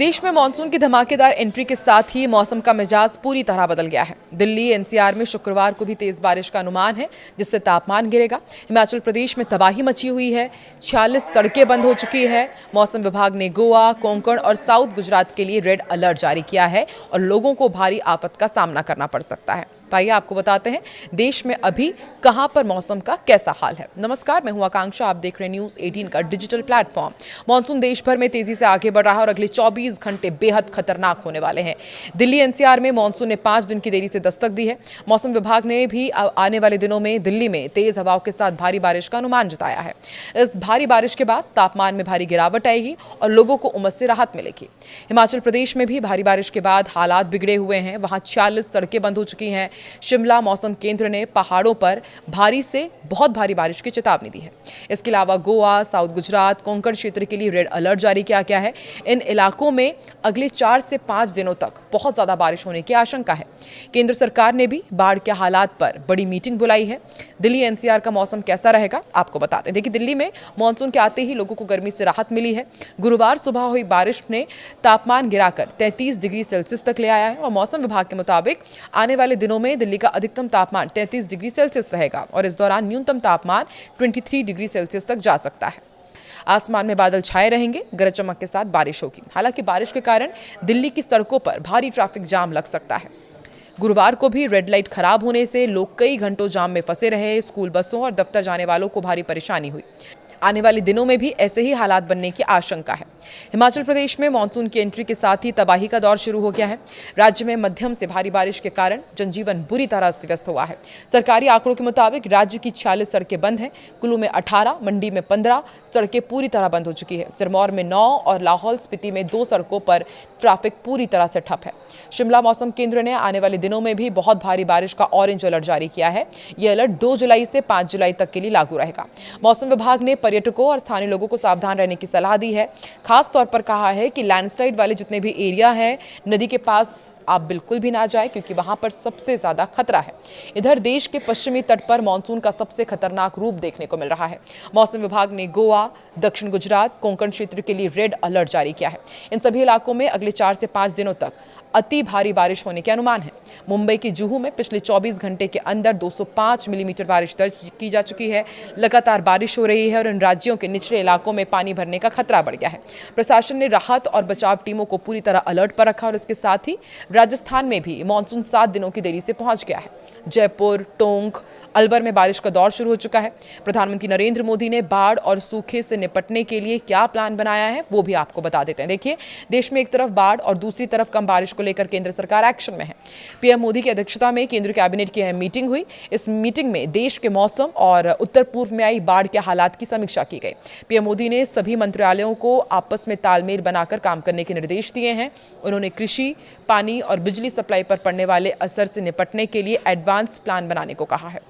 देश में मानसून की धमाकेदार एंट्री के साथ ही मौसम का मिजाज पूरी तरह बदल गया है। दिल्ली एनसीआर में शुक्रवार को भी तेज बारिश का अनुमान है, जिससे तापमान गिरेगा। हिमाचल प्रदेश में तबाही मची हुई है, 46 सड़कें बंद हो चुकी है। मौसम विभाग ने गोवा, कोंकण और साउथ गुजरात के लिए रेड अलर्ट जारी किया है और लोगों को भारी आफत का सामना करना पड़ सकता है। तो आइए आपको बताते हैं देश में अभी कहां पर मौसम का कैसा हाल है। नमस्कार, मैं हूं आकांक्षा, आप देख रहे हैं न्यूज़ 18 का डिजिटल प्लेटफॉर्म। मॉनसून देश भर में तेजी से आगे बढ़ रहा है और अगले 24 घंटे बेहद खतरनाक होने वाले हैं। दिल्ली एनसीआर में मॉनसून ने 5 दिन की देरी से दस्तक दी है। मौसम विभाग ने भी आने वाले दिनों में दिल्ली में तेज हवाओं के साथ भारी बारिश का अनुमान जताया है। इस भारी बारिश के बाद तापमान में भारी गिरावट आएगी और लोगों को उमस से राहत मिलेगी। हिमाचल प्रदेश में भी भारी बारिश के बाद हालात बिगड़े हुए हैं। वहां 46 सड़कें बंद हो चुकी हैं। शिमला मौसम केंद्र ने पहाड़ों पर भारी से बहुत भारी बारिश की चेतावनी दी है। इसके अलावा गोवा, साउथ गुजरात, कोंकण क्षेत्र के लिए रेड अलर्ट जारी किया गया है। इन इलाकों में अगले 4 से 5 दिनों तक बहुत ज्यादा बारिश होने की आशंका है। केंद्र सरकार ने भी बाढ़ के हालात पर बड़ी मीटिंग बुलाई है। दिल्ली एनसीआर का मौसम कैसा रहेगा आपको बताते हैं। देखिए, दिल्ली में मानसून के आते ही लोगों को गर्मी से राहत मिली है। गुरुवार सुबह हुई बारिश ने तापमान गिराकर 33 डिग्री सेल्सियस तक ले आया है और मौसम विभाग के मुताबिक आने वाले दिनों में दिल्ली का अधिकतम तापमान 33 डिग्री सेल्सियस रहेगा और इस दौरान न्यूनतम तापमान 23 डिग्री सेल्सियस तक जा सकता है। आसमान में बादल छाए रहेंगे, गरज चमक के साथ बारिश होगी। हालांकि बारिश के कारण दिल्ली की सड़कों पर भारी ट्रैफिक जाम लग सकता है। गुरुवार को भी रेड लाइट खराब होने से लोग कई घंटों जाम में फंसे रहे। स्कूल बसों और दफ्तर जाने वालों को भारी परेशानी हुई। आने वाले दिनों में भी ऐसे ही हालात बनने की आशंका है। हिमाचल प्रदेश में मानसून की एंट्री के साथ ही तबाही का दौर शुरू हो गया है। राज्य में मध्यम से भारी बारिश के कारण जनजीवन बुरी तरह अस्त व्यस्त हुआ है। सरकारी आंकड़ों के मुताबिक राज्य की 46 सड़कें बंद हैं। कुल्लू में 18, मंडी में 15 सड़कें पूरी तरह बंद हो चुकी है। सिरमौर में 9 और लाहौल स्पीति में 2 सड़कों पर ट्रैफिक पूरी तरह से ठप है। शिमला मौसम केंद्र ने आने वाले दिनों में भी बहुत भारी बारिश का ऑरेंज अलर्ट जारी किया है। यह अलर्ट 2 जुलाई से 5 जुलाई तक के लिए लागू रहेगा। मौसम विभाग ने पर्यटकों और स्थानीय लोगों को सावधान रहने की सलाह दी है। खास तौर पर कहा है कि लैंडस्लाइड वाले जितने भी एरिया हैं, नदी के पास आप बिल्कुल भी ना जाएं, क्योंकि वहां पर सबसे ज्यादा खतरा है। इधर देश के पश्चिमी तट पर मानसून का सबसे खतरनाक रूप देखने को मिल रहा है। मौसम विभाग ने गोवा, दक्षिण गुजरात, कोंकण क्षेत्र के लिए रेड अलर्ट जारी किया है। इन सभी इलाकों में अगले 4 से 5 दिनों तक अति भारी बारिश होने के अनुमान है। मुंबई के जुहू में पिछले 24 घंटे के अंदर 205 मिलीमीटर बारिश दर्ज की जा चुकी है। लगातार बारिश हो रही है और इन राज्यों के निचले इलाकों में पानी भरने का खतरा बढ़ गया है। प्रशासन ने राहत और बचाव टीमों को पूरी तरह अलर्ट पर रखा और इसके साथ ही राजस्थान में भी मानसून 7 दिनों की देरी से पहुंच गया है। जयपुर, टोंक, अलवर में बारिश का दौर शुरू हो चुका है। प्रधानमंत्री नरेंद्र मोदी ने बाढ़ और सूखे से निपटने के लिए क्या प्लान बनाया है वो भी आपको बता देते हैं। देखिए, देश में एक तरफ बाढ़ और दूसरी तरफ कम बारिश को लेकर केंद्र सरकार एक्शन में है। पीएम मोदी की अध्यक्षता में केंद्र कैबिनेट की अहम मीटिंग हुई। इस मीटिंग में देश के मौसम और उत्तर पूर्व में आई बाढ़ के हालात की समीक्षा की गई। पीएम मोदी ने सभी मंत्रालयों को आपस में तालमेल बनाकर काम करने के निर्देश दिए हैं। उन्होंने कृषि, पानी और बिजली सप्लाई पर पड़ने वाले असर से निपटने के लिए एडवांस प्लान बनाने को कहा है।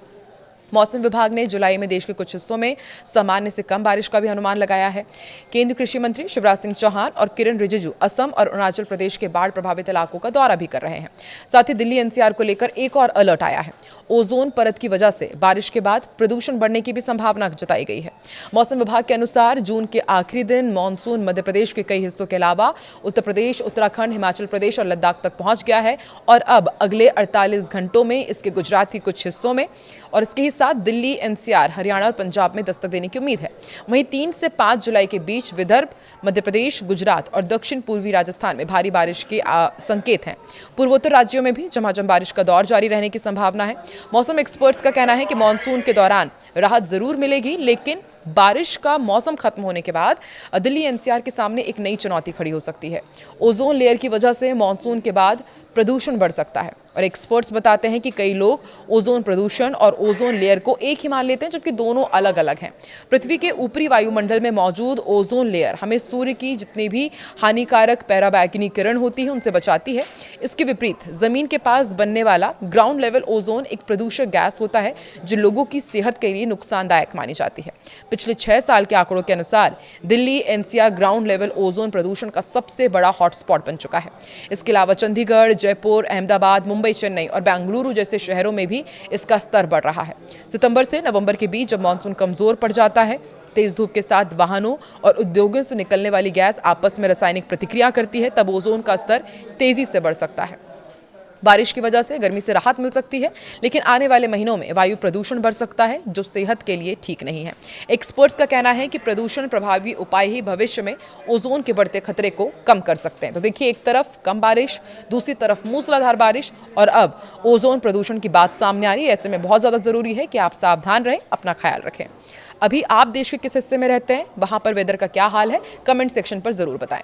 मौसम विभाग ने जुलाई में देश के कुछ हिस्सों में सामान्य से कम बारिश का भी अनुमान लगाया है। केंद्रीय कृषि मंत्री शिवराज सिंह चौहान और किरण रिजिजू असम और अरुणाचल प्रदेश के बाढ़ प्रभावित इलाकों का दौरा भी कर रहे हैं। साथ ही दिल्ली एनसीआर को लेकर एक और अलर्ट आया है। ओजोन परत की वजह से बारिश के बाद प्रदूषण बढ़ने की भी संभावना जताई गई है। मौसम विभाग के अनुसार जून के आखिरी दिन मानसून मध्य प्रदेश के कई हिस्सों के अलावा उत्तर प्रदेश, उत्तराखंड, हिमाचल प्रदेश और लद्दाख तक पहुंच गया है और अब अगले 48 घंटों में इसके गुजरात के कुछ हिस्सों में और इसके ही साथ दिल्ली एनसीआर, हरियाणा और पंजाब में दस्तक देने की उम्मीद है। वहीं 3 से 5 जुलाई के बीच विदर्भ, मध्य प्रदेश, गुजरात और दक्षिण पूर्वी राजस्थान में भारी बारिश के संकेत हैं। पूर्वोत्तर राज्यों में भी झमाझम बारिश का दौर जारी रहने की संभावना है। मौसम एक्सपर्ट्स का कहना है कि मानसून के दौरान राहत जरूर मिलेगी, लेकिन बारिश का मौसम खत्म होने के बाद दिल्ली एनसीआर के सामने एक नई चुनौती खड़ी हो सकती है। ओजोन लेयर की वजह से मानसून के बाद प्रदूषण बढ़ सकता है और एक्सपर्ट्स बताते हैं कि कई लोग ओजोन प्रदूषण और ओजोन लेयर को एक ही मान लेते हैं, जबकि दोनों अलग अलग हैं। पृथ्वी के ऊपरी वायुमंडल में मौजूद ओजोन लेयर हमें सूर्य की जितनी भी हानिकारक पैराबैंगनी किरण होती है उनसे बचाती है। इसके विपरीत जमीन के पास बनने वाला ग्राउंड लेवल ओजोन एक प्रदूषक गैस होता है जो लोगों की सेहत के लिए नुकसानदायक मानी जाती है। पिछले 6 साल के आंकड़ों के अनुसार Delhi NCR ground level ozone प्रदूषण का सबसे बड़ा हॉटस्पॉट बन चुका है। इसके अलावा चंडीगढ़, जयपुर, अहमदाबाद, मुंबई, चेन्नई और बेंगलुरु जैसे शहरों में भी इसका स्तर बढ़ रहा है। सितंबर से नवंबर के बीच जब मानसून कमजोर पड़ जाता है तेज धूप के साथ वाहनों और उद्योगों से निकलने वाली गैस आपस में रासायनिक प्रतिक्रिया करती है, तब ओजोन का स्तर तेजी से बढ़ सकता है। बारिश की वजह से गर्मी से राहत मिल सकती है, लेकिन आने वाले महीनों में वायु प्रदूषण बढ़ सकता है, जो सेहत के लिए ठीक नहीं है। एक्सपर्ट्स का कहना है कि प्रदूषण प्रभावी उपाय ही भविष्य में ओजोन के बढ़ते खतरे को कम कर सकते हैं। तो देखिए, एक तरफ कम बारिश, दूसरी तरफ मूसलाधार बारिश और अब ओजोन प्रदूषण की बात सामने आ रही है। ऐसे में बहुत ज़्यादा ज़रूरी है कि आप सावधान रहें, अपना ख्याल रखें। अभी आप देश के किस हिस्से में रहते हैं, वहाँ पर वेदर का क्या हाल है, कमेंट सेक्शन पर ज़रूर बताएं।